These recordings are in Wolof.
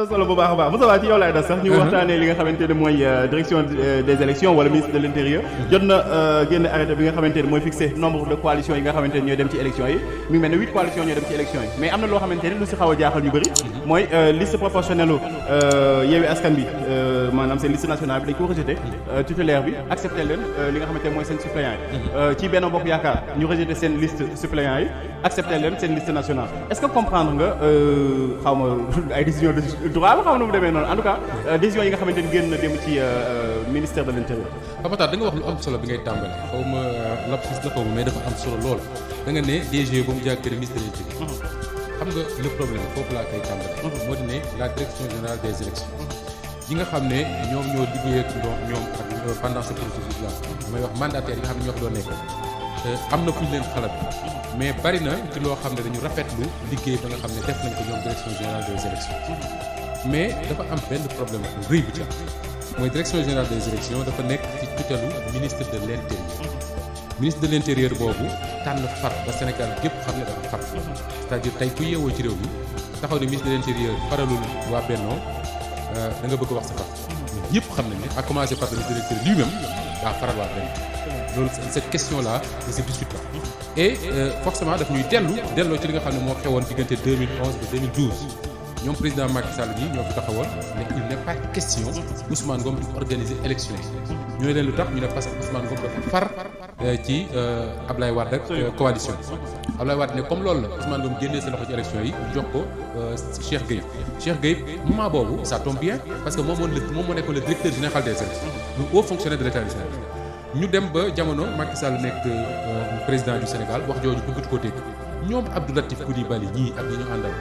solo bu baax a baax Moussa ci yow laay des sax ñu waxtaanee li nga xamante ne mooy direction des élections wala ministre de l'intérieur jot na génn arrêté bi nga xamante ne mooy fixé nombre de coalitions yi nga xamante ne ñooy dem ci élections yi mi ngi mel ne 8 coalitions ñooy dem ci élections yi mais am na loo xamante ne lu si xaw a jaaxal ñu bëri mooy liste proportionnelle Yewwi Askan Wi maanaam seen liste nationale bi dañ ko rejeté titulaire bi accepté leen li nga xamante ne mooy seen suppléants yi ci Benno Bokk Yaakaar ñu rejeté seen liste suppléants yi accepté leen seen liste nationale est-ce que comprendre nga xaw ma ay décision de droit la xam na mu demee noonu en tout cas décision yi nga xamante ni génn na dem ci ministère de l'intérieur. Papa da nga wax lu am solo bi ngay tàmbale xaw ma lapsus la xaw ma mais dafa am solo lool da nga ne DG ba mu jàkkee ministère de l'intérieur. xam nga le problème foofu laa koy tàmbale. moo di ne la direction générale des élections yi nga xam ne ñoom ñoo liggéey ak ñoom ak pendant ce processus là may wax mandataires yi nga xam ne ñoo ko doon nekk am na fu ñu leen xalaat mais bari na ci loo xam ne dañu rafetlu liggéey ba nga xam ne def nañ ko ñoom direction générale des élections mais dafa am benn problème bu rëy bi ci mooy direction générale des élections dafa nekk ci tutelu ministre de l'intérieur ministre de l'intérieur boobu tànn far ba Sénégal gépp xam ne dafa far c'est-à-dire tey ku yeewoo ci réew mi taxaw ne ministre de l'intérieur faralul waa Benno da nga bëgg a wax sa far ñëpp xam nañ ne à commencer par le ministre de l'intérieur lui-même daa faral waa Benno loolu cette question là ne se discute pas et forcément daf ñuy delloo ci li nga xam ne moo xewoon diggante 2011 ba 2012 ñoom président Macky Sall bi ñoo fi taxawoon mais il n'est pas question Ousmane Ngom di organiser élection yi ñooy leen lu tax ñu ne parce que Ousmane Ngom dafa far ci Ablaye Wade ak coalition Ablaye Wade ne comme loolu la Ousmane Ngom génnee sa loxo ci élection yi jox ko Cheikh Gueye moment boobu ça tombe bien parce que moom moo nekkoon le directeur général des élections le haut fonctionnaire de l'État du Sénégal ñu dem ba jamono Macky Sall nekk président du Sénégal wax jooju bëggatu ko dégg ñoom Abdou Latif Coulibaly ñii ak ñi ñu àndal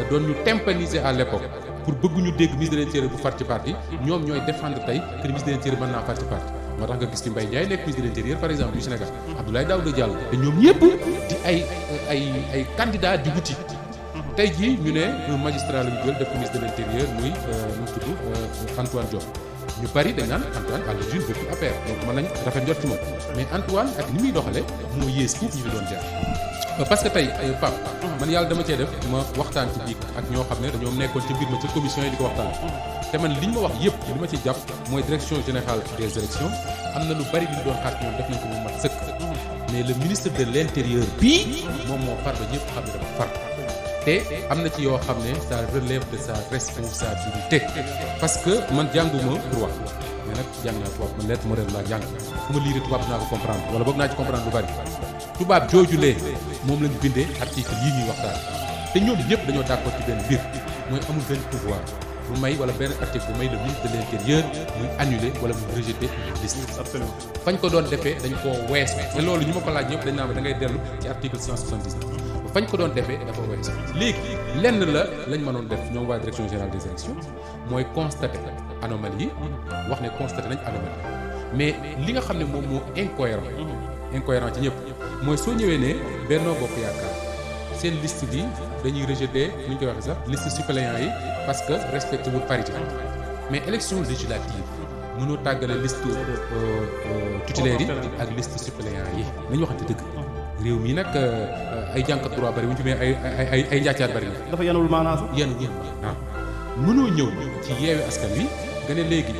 doon ñu tympaniser à l'époque pour bëgg ñu dégg ministre de l'intérieur bu far ci parti ñoom ñooy défendre tey que ministre de l'intérieur mën naa far ci parti moo tax nga gis ci Mbaye Ndiaye nekk ministre de l'intérieur par exemple du Sénégal Abdoulaye Daouda Diallo te ñoom ñëpp di ay candidats di wuti tey jii ñu ne un magistrat la ñu jël def ministre de l'intérieur muy nu tudd Antoine Diome ñu bari dañ naan Antoine à l'origine beaucoup APR donc mën nañ rafet njort ci moom mais Antoine ak ni muy doxale moo yées foofu ñu fi doon jaar parce que tey Pape man yàlla dama cee def ma waxtaan ci biir ak ñoo xam ne dañoo nekkoon ci biir ma ca commission yi di ko waxtaan te man li ñu ma wax yëpp li ma ci jàpp mooy direction générale des élections am na lu bari li ñu doon xaar ñoom def nañ ko mu mat sëkk mais le ministre de l'intérieur bii moom moo far ba ñëpp xam ne dafa far te am na ci yoo xam ne ça relève de sa responsabilité parce que man jànguma droit mais nag jàng naa tubaab man lettre moderne laa jàng fu ma liiree tubaab dinaa ko comprendre wala boog naa ci comprendre lu bari tubaab joojulee moom lañu bindee article yii ñuy waxtaan te ñoom ñëpp dañoo d'accord ci benn mbir mooy amul benn pouvoir bu may wala benn article bu may le ministre de l'intérieur muy annuler wala muy rejeter une liste. Absolument. fañ ko doon defee dañ koo weesu te loolu ñu ma ko laaj ñëpp dañ naa ma da ngay dellu ci article 179 fañ ko doon defee dafa weesu léegi lenn la lañ mënoon def ñoom waa direction générale des élections mooy constater anomalie yi wax ne constater nañ anomalie mais li nga xam ne moom moo incohérent ci ñëpp mooy soo ñëwee ne Benno Bokk Yaakaar seen liste bi dañuy rejeter nu ñu koy waxee sax liste suppléants yi parce que respecté wul parité mais élection législative mënoo tàggale liste titulaires yi ak liste suppléants yi nañu waxante dëgg réew mi nag ay jànkat droit bari bu ñu fi mee ay njaacaat bari na dafa yanul maanaam sax yéen mënoo ñëw ci Yewwi Askan Wi nga ne léegi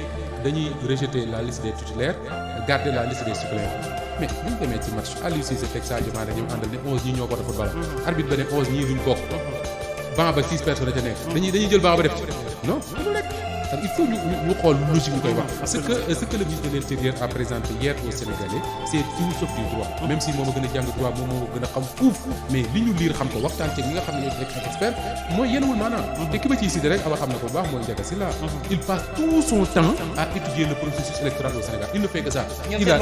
dañuy rejeter la liste des titulaires garder la liste des suppléants mais bu ñu demee ci match Aliou Cissé teg Sadio Mané ñoom àndal ne 11 ñii ñoo ko football arbitre ba ne 11 ñii duñ bokk banc ba 6 personnes ca nekk dañuy jël banc ba def ci non du nekk il faut ñu xool logique ñu koy wax ce que le ministre de l'intérieur a présenté hier aux Sénégalais c'est tout sauf du droit même si moom a gën a jàng droit moom moo gën a xam fuuf mais li ñu liir xam ko waxtaan ci ñi nga xam ne ñoo ci expert mooy yenwul maanaam te ki ma ciy cité rek ama xam na ko bu baax mooy Ndiaga Sylla il passe tout son temps à étudier le processus électoral au Sénégal il ne fait que ça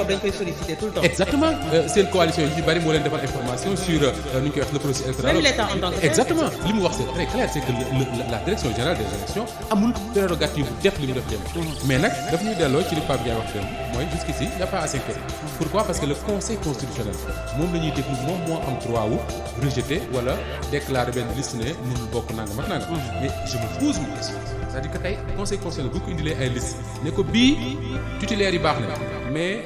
dañ koy solliciter tout le temps exactement seen coalition yi ci bari moo leen defal information sur nu ñu koy wax le processus électoral exactement li mu wax c'est très clair c'est que la direction générale des élections amul prérogative def li mu def dem mais nag daf ñuy delloo ci li Pape Ndiaye wax dem mooy jusqu'ici il n'y a pas à s'inquiéter pourquoi parce que le conseil constitutionnel moom la ñuy déglu moom moo am droit wu rejeter wala déclarer benn liste ne mënul bokk nangam ak nangam mais je me pose une question c'est-à-dire que tey conseil constitutionnel bu ko indilee ay liste ne ko bii titulaires yi baax na mais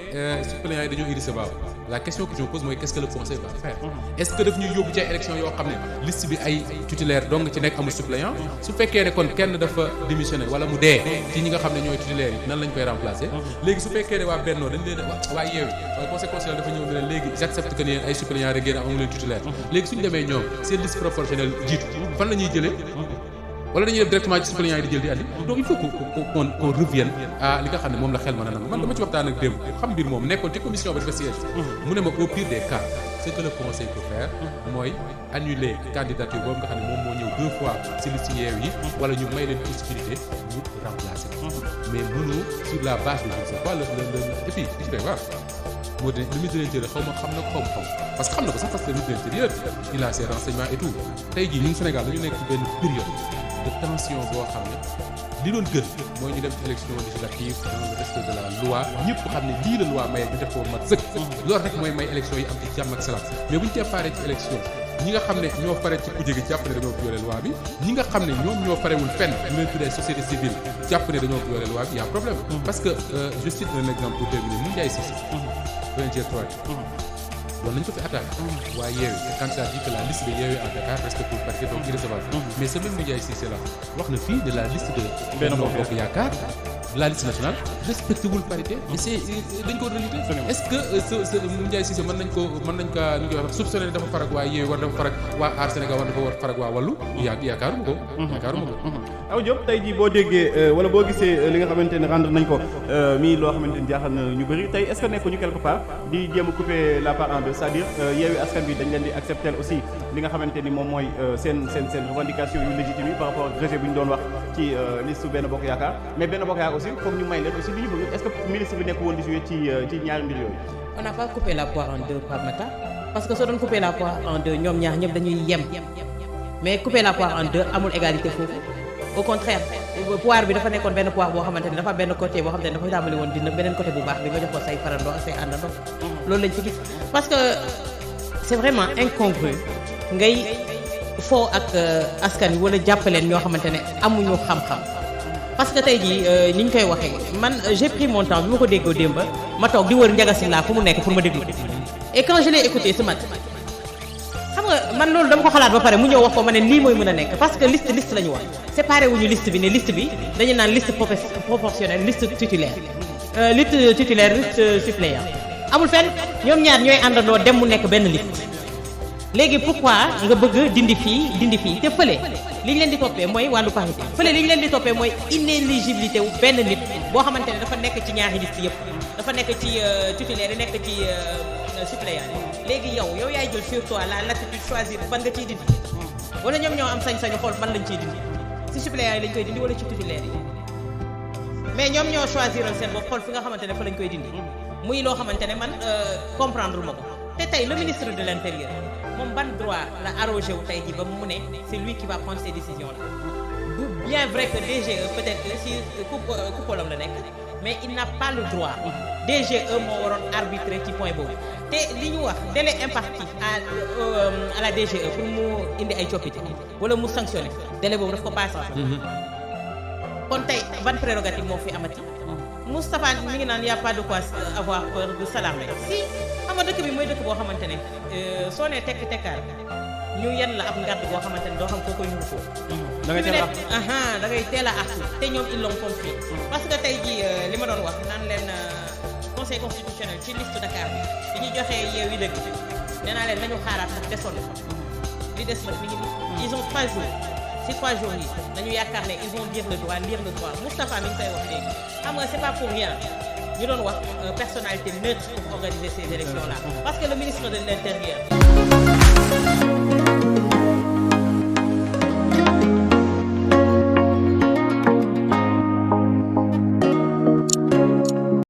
suppléants yi dañoo irrecevable la question que je me pose mooy qu'est-ce que le conseil va faire. est-ce que daf ñuy yóbbu ci ay élections yoo xam ne liste bi ay titulaire dong ci nekk amul suppléant su fekkee ne kon kenn dafa démissionné wala mu dee ci ñi nga xam ne ñooy titulaire yi nan lañ koy remplacer. léegi su fekkee ne waa Benno dañ leen waa Yewwi conseil constitutionnel dafa ñëw ne leen léegi j'accepte que ne ay suppléants rek ngeen amu leen titulaire léegi suñu demee ñoom seen liste proportionnelle jiitu fan la ñuy jëlee wala dañuy def directement ci suppléants yi di jël di andi donc il faut qu'on revienne à li nga xam ne moom la xel mën a nangu man dama ci waxtaan ak démb xam mbir moom nekkoon ci commission ba dafa siège mu ne ma au pire des cas ce que le conseil peut faire mooy annuler candidature boobu nga xam ne moom moo ñëw 2 fois ci liste Yewwi yi wala ñu may leen possibilité ñu remplacer mais mënoo sur la base de je ne sais pas et puis li ci doy waar moo di le ministre de l'Intérieur xaw ma xam na ko parce que xam na ko sax parce que le ministre de l'Intérieur il a ses renseignements et tout tey jii ñun Sénégal dañu nekk ci benn période de tension boo xam ne li doon gën mooy ñu dem ci élection législative dans le respect de la loi ñëpp xam ne lii la loi maye ñu def ko mat sëkk loolu rek mooy may élection yi am ci jàmm ak salaam mais bu ñu tee paree ci élection ñi nga xam ne ñoo fare ci kujje gi jàpp ne dañoo violé loi bi ñi nga xam ne ñoom ñoo farewul fenn ñu leen tuddee société civile jàpp ne dañoo violé loi bi y a problème parce que je cite un exemple pour terminer mu Ndiaye Cissé doon nañ ko fi attaqué waa Yewwi quand il a dit que la liste de Yewwi à Dakar respecte le parquet donc irrecevable mais ce même Ndiaye Cissé la wax na fii de la liste de Benno Bokk Yaakaar la liste nationale respecté wul parité et c'est dañ ko reluté est-ce que ce Ndiaye Cissé mën nañ kaa ñu koy wax soupçonné dafa farag waa Yewwi war dafa farag waa Aar Sénégal war dafa war farag waa Wallu yaakaaruma ko Awa Diop tey jii boo déggee wala boo gisee li nga xamante ne rendre nañ ko mii loo xamante ni jaaxal na ñu bëri tey est-ce que nekkuñu quelque part di jéem a couper la part en deux c'est-à-dire Yewwi Askan Wi dañ leen di accepter aussi li nga xamante ni moom mooy seen revendication yu légitime yi par rapport ak rejet bu ñu doon wax ci liste Benno Bokk Yaakaar mais Benno Bokk Yaakaar aussi foog ñu may leen aussi li ñu bëgg est-ce que ministre bi nekk woon di jouer ci ñaari mbir yooyu. On n'a pas coupé la poire en deux Pape Matar parce que soo doon couper la poire en deux ñoom ñaar ñëpp dañuy yem mais couper la poire en deux amul égalité foofu au contraire poire bi dafa nekkoon benn poire boo xamante ne dafa benn côté boo xamante ne dafa tàmbali woon dina beneen côté bu baax bi nga jox ko say farandoo ak say àndandoo loolu lañ fi gis parce que c'est vraiment incongru ngay foo ak askan wi wala jàppaleen ñoo xamante ne amuñu xam-xam parce que tey jii ni ñu koy waxee man j'ai pris mon temps bi ma ko déggoo démb ma toog di wër Ndiaga Sylla fu mu nekk pour ma déglu et quand je l'ai écouté ce matin xam nga man loolu dama ko xalaat ba pare mu ñëw wax ko ma ne lii mooy mën a nekk parce que liste la ñu wax séparé wuñu liste bi ne liste bi dañu naan liste proportionnelle liste titulaire liste suppléant amul fenn ñoom ñaar ñooy àndandoo dem mu nekk benn liste léegi pourquoi nga bëgg dindi fii te fële li ñu leen di toppee mooy wàllu parité fële li ñu leen di toppee mooy inéligibilité wu benn nit boo xamante ne dafa nekk ci ñaari liste yëpp dafa nekk ci titulaire yi nekk ci suppléant yi léegi yow yaay jël sur toi la latitude choisir ban nga ciy dindi wala ñoom ñoo am sañ-sañu xool ban lañ ciy dindi ci suppléant yi lañ koy dindi wala ci titulaire yi mais ñoom ñoo choisiral seen bopp xool fi nga xamante ne fa lañ koy dindi muy loo xamante ne man comprendre ma ko te tey le ministre de l'Intérieur moom ban droit la arrogé wu tey ji ba mu ne c'est lui qui va prendre ces décisions là bien vrai que DGE peut-être que si coupolam la nekk mais il n'a pas le droit DGE moo waroon arbitrer ci point boobu te li ñu wax délai imparti à la DGE pour mu indi ay coppite wala mu sanctionner délai boobu daf ko passé kon tey ban prérogative moo fi amati Moustapha mi ngi naan y a pas de quoi avoir peur de s'alarmer si xam nga dëkk bi mooy dëkk boo xamante ne soo nee tekkaar ñu yenn la ab ngàdd boo xamante ne doo xam koo koy ñuul foofu. da ngay teel a artu te ñoom ils l'ont compris parce que tey jii li ma doon wax naan leen conseil constitutionnel ci liste Dakar bi ñuy joxee Yewwi dëgg nee naa leen nañu xaaraat sax desoon na li des nag mi ngi nii ils ont 3 jours. ci 3 jours yi dañu yaakaar ne ils vont lire le droit Moustapha mi ngi koy wax léegi xam nga c'est pas pour rien ñu doon wax personnalité neutre pour organiser ces élections là parce que le ministre de l'Intérieur